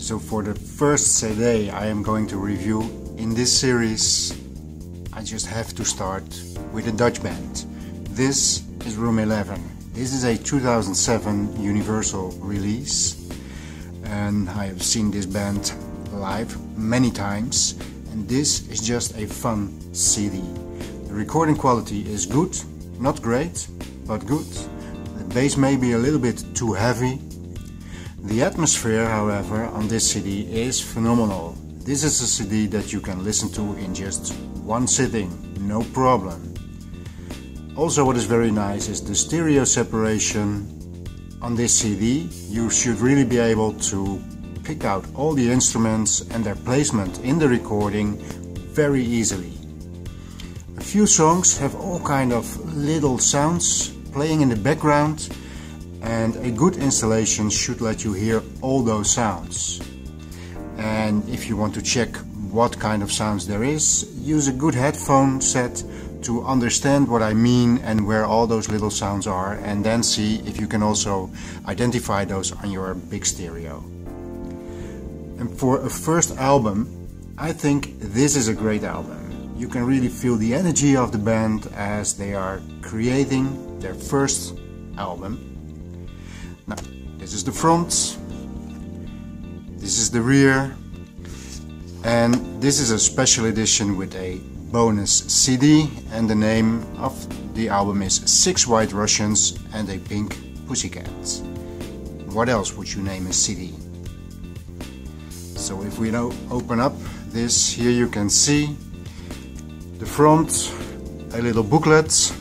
So for the first CD I am going to review in this series, I just have to start with a Dutch band. This is Room 11. This is a 2007 Universal release, and I have seen this band live many times, and this is just a fun CD. The recording quality is good, not great, but good. The bass may be a little bit too heavy. The atmosphere, however, on this CD is phenomenal. This is a CD that you can listen to in just one sitting, no problem. Also, what is very nice is the stereo separation on this CD. You should really be able to pick out all the instruments and their placement in the recording very easily. A few songs have all kind of little sounds playing in the background, and a good installation should let you hear all those sounds. And if you want to check what kind of sounds there is, use a good headphone set to understand what I mean and where all those little sounds are, and then see if you can also identify those on your big stereo. And for a first album, I think this is a great album. You can really feel the energy of the band as they are creating their first album. Now, this is the front, this is the rear, and this is a special edition with a bonus CD, and the name of the album is 6 White Russians and a Pink Pussycat. What else would you name a CD? So if we now open up this, here you can see the front, a little booklet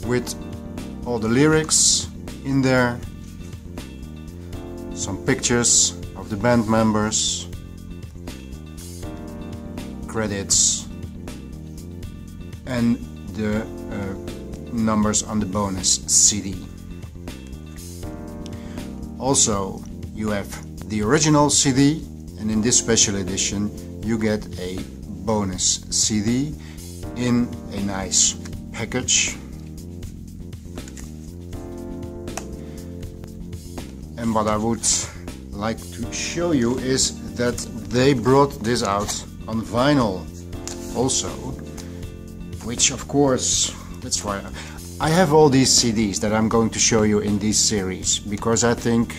with all the lyrics in there, some pictures of the band members, credits, and the numbers on the bonus CD. Also, you have the original CD, and in this special edition you get a bonus CD in a nice package. And what I would like to show you is that they brought this out on vinyl also, which of course, that's why I have all these CDs that I'm going to show you in this series, because I think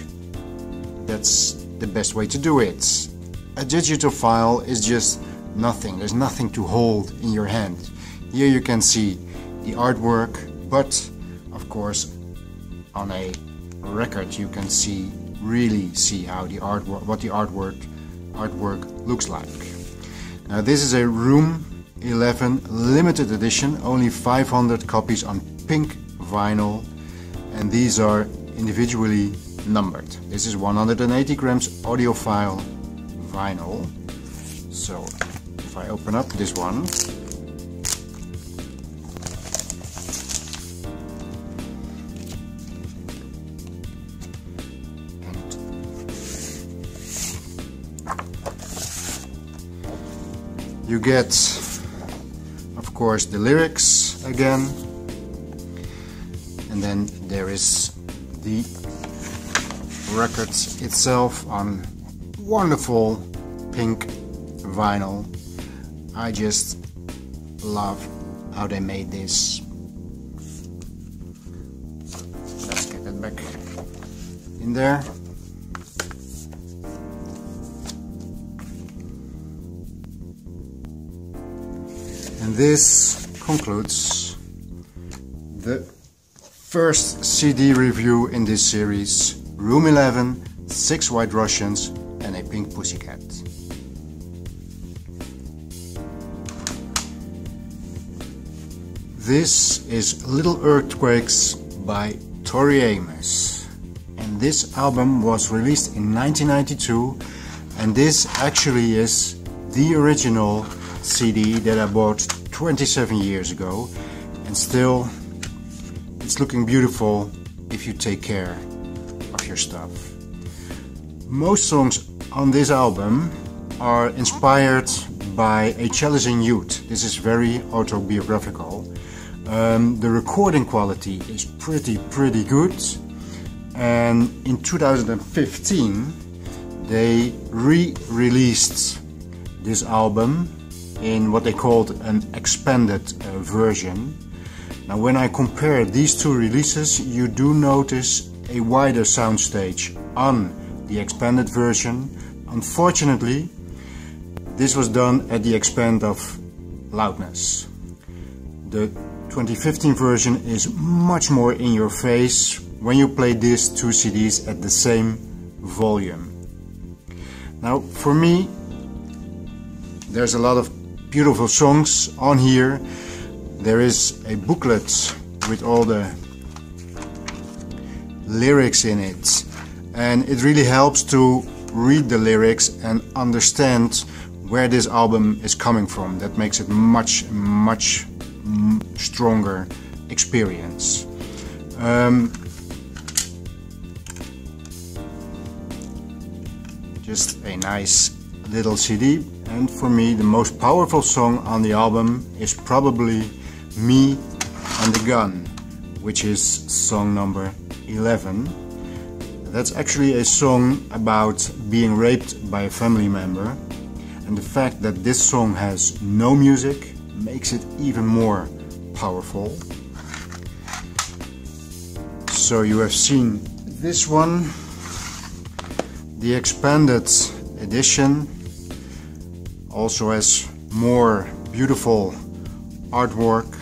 that's the best way to do it. A digital file is just nothing, there's nothing to hold in your hand. Here you can see the artwork, but of course on a record you can really see how the artwork, what the artwork looks like. Now this is a Room 11 limited edition, only 500 copies on pink vinyl, and these are individually numbered. This is 180 grams audiophile vinyl. So if I open up this one, you get, of course, the lyrics again, and then there is the record itself on wonderful pink vinyl. I just love how they made this. Let's get it back in there. And this concludes the first CD review in this series, Room 11, 6 White Russians and a Pink Pussycat. This is Little Earthquakes by Tori Amos, and this album was released in 1992, and this actually is the original CD that I bought 27 years ago, and still it's looking beautiful if you take care of your stuff. Most songs on this album are inspired by a challenging youth. This is very autobiographical. The recording quality is pretty good, and in 2015 they re-released this album in what they called an expanded version. Now when I compare these two releases, you do notice a wider soundstage on the expanded version. Unfortunately, this was done at the expense of loudness. The 2015 version is much more in your face when you play these two CDs at the same volume. Now for me, there's a lot of beautiful songs on here. There is a booklet with all the lyrics in it, and it really helps to read the lyrics and understand where this album is coming from. That makes it much stronger experience. Just a nice little CD, and for me the most powerful song on the album is probably Me and the Gun, which is song number 11. That's actually a song about being raped by a family member, and the fact that this song has no music makes it even more powerful. So you have seen this one, the expanded edition, also has more beautiful artwork.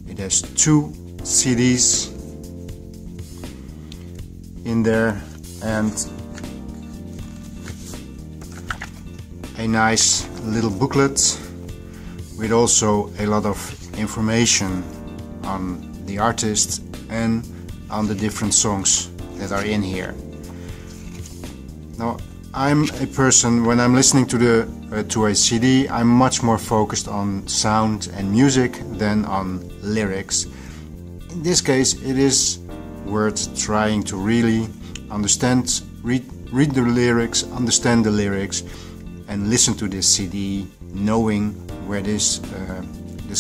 It has 2 CDs in there and a nice little booklet with also a lot of information on the artist and on the different songs that are in here. Now I'm a person, when I'm listening to a CD, I'm much more focused on sound and music than on lyrics. In this case, it is worth trying to really understand, read the lyrics, understand the lyrics, and listen to this CD, knowing where this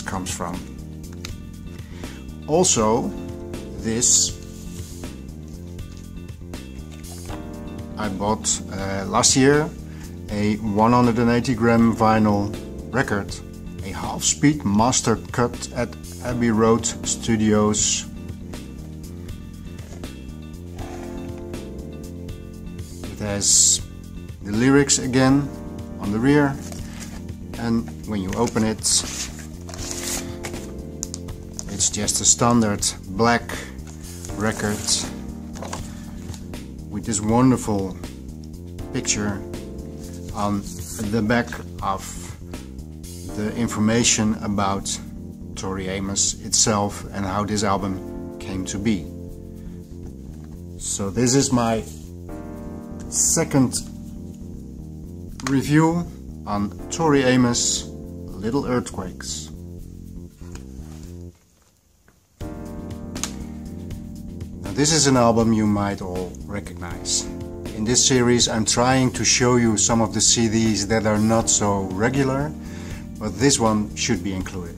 comes from. Also, this I bought last year a 180 gram vinyl record, a half-speed master cut at Abbey Road Studios. It has the lyrics again on the rear, and when you open it, it's just a standard black record with this wonderful picture on the back of the information about Tori Amos itself and how this album came to be. So this is my second review on Tori Amos' Little Earthquakes. Now this is an album you might all recognize. In this series I'm trying to show you some of the CDs that are not so regular, but this one should be included.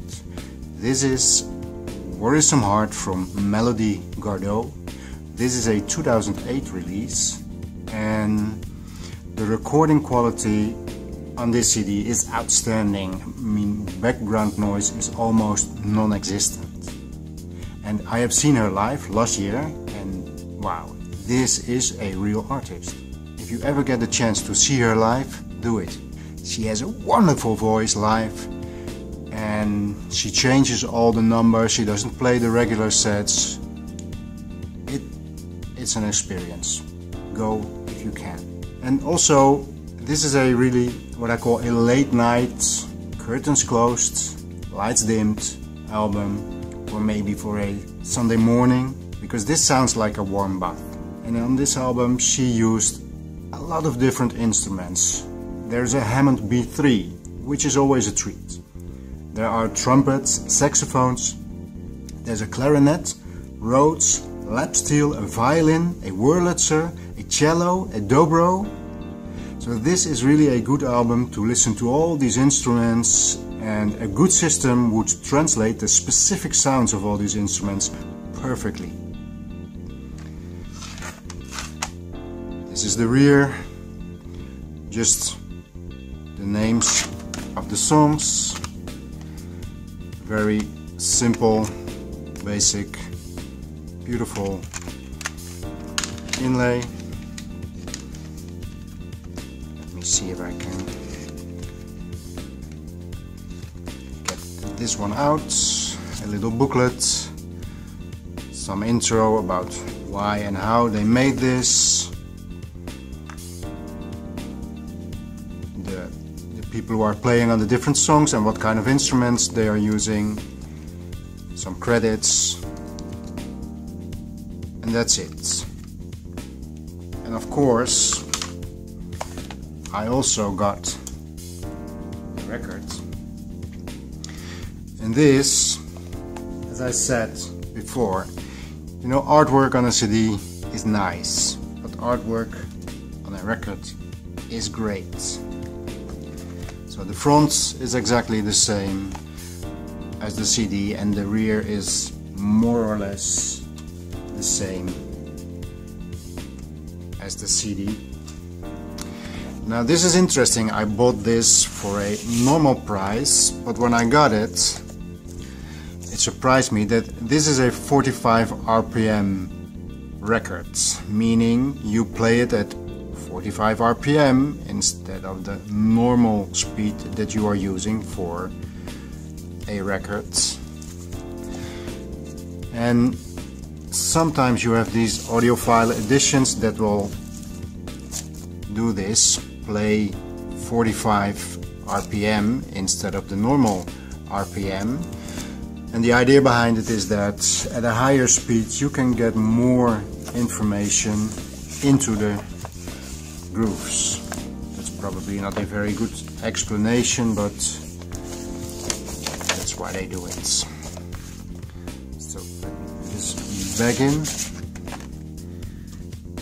This is Worrisome Heart from Melody Gardot. This is a 2008 release, and the recording quality on this CD is outstanding. I mean, background noise is almost non-existent. And I have seen her live last year, and wow, this is a real artist. If you ever get the chance to see her live, do it. She has a wonderful voice live, and she changes all the numbers. She doesn't play the regular sets. It's an experience. Go if you can. And also, this is a really what I call a late night, curtains closed, lights dimmed album, or maybe for a Sunday morning, because this sounds like a warm bath. And on this album she used a lot of different instruments. There's a Hammond B3, which is always a treat. There are trumpets, saxophones, there's a clarinet, Rhodes, lap steel, a violin, a Wurlitzer, a cello, a dobro. So this is really a good album to listen to all these instruments, and a good system would translate the specific sounds of all these instruments perfectly. This is the rear. just the names of the songs. Very simple, basic, beautiful inlay. Let me see if I can get this one out. A little booklet, some intro about why and how they made this, the people who are playing on the different songs and what kind of instruments they are using, some credits, and that's it. And of course I also got the record, and this, as I said before, you know, artwork on a CD is nice, but artwork on a record is great. So the front is exactly the same as the CD, and the rear is more or less the same as the CD. Now this is interesting. I bought this for a normal price, but when I got it, it surprised me that this is a 45 RPM record, meaning you play it at 45 RPM instead of the normal speed that you are using for a record. And sometimes you have these audiophile editions that will do this, play 45 RPM instead of the normal RPM. And the idea behind it is that at a higher speed you can get more information into the grooves. That's probably not a very good explanation, but that's why they do it. So let me put this back in.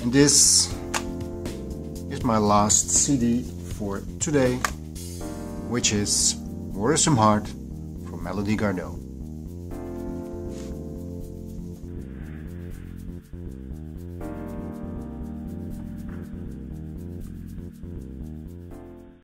And this is my last CD for today, which is Worrisome Heart from Melody Gardot.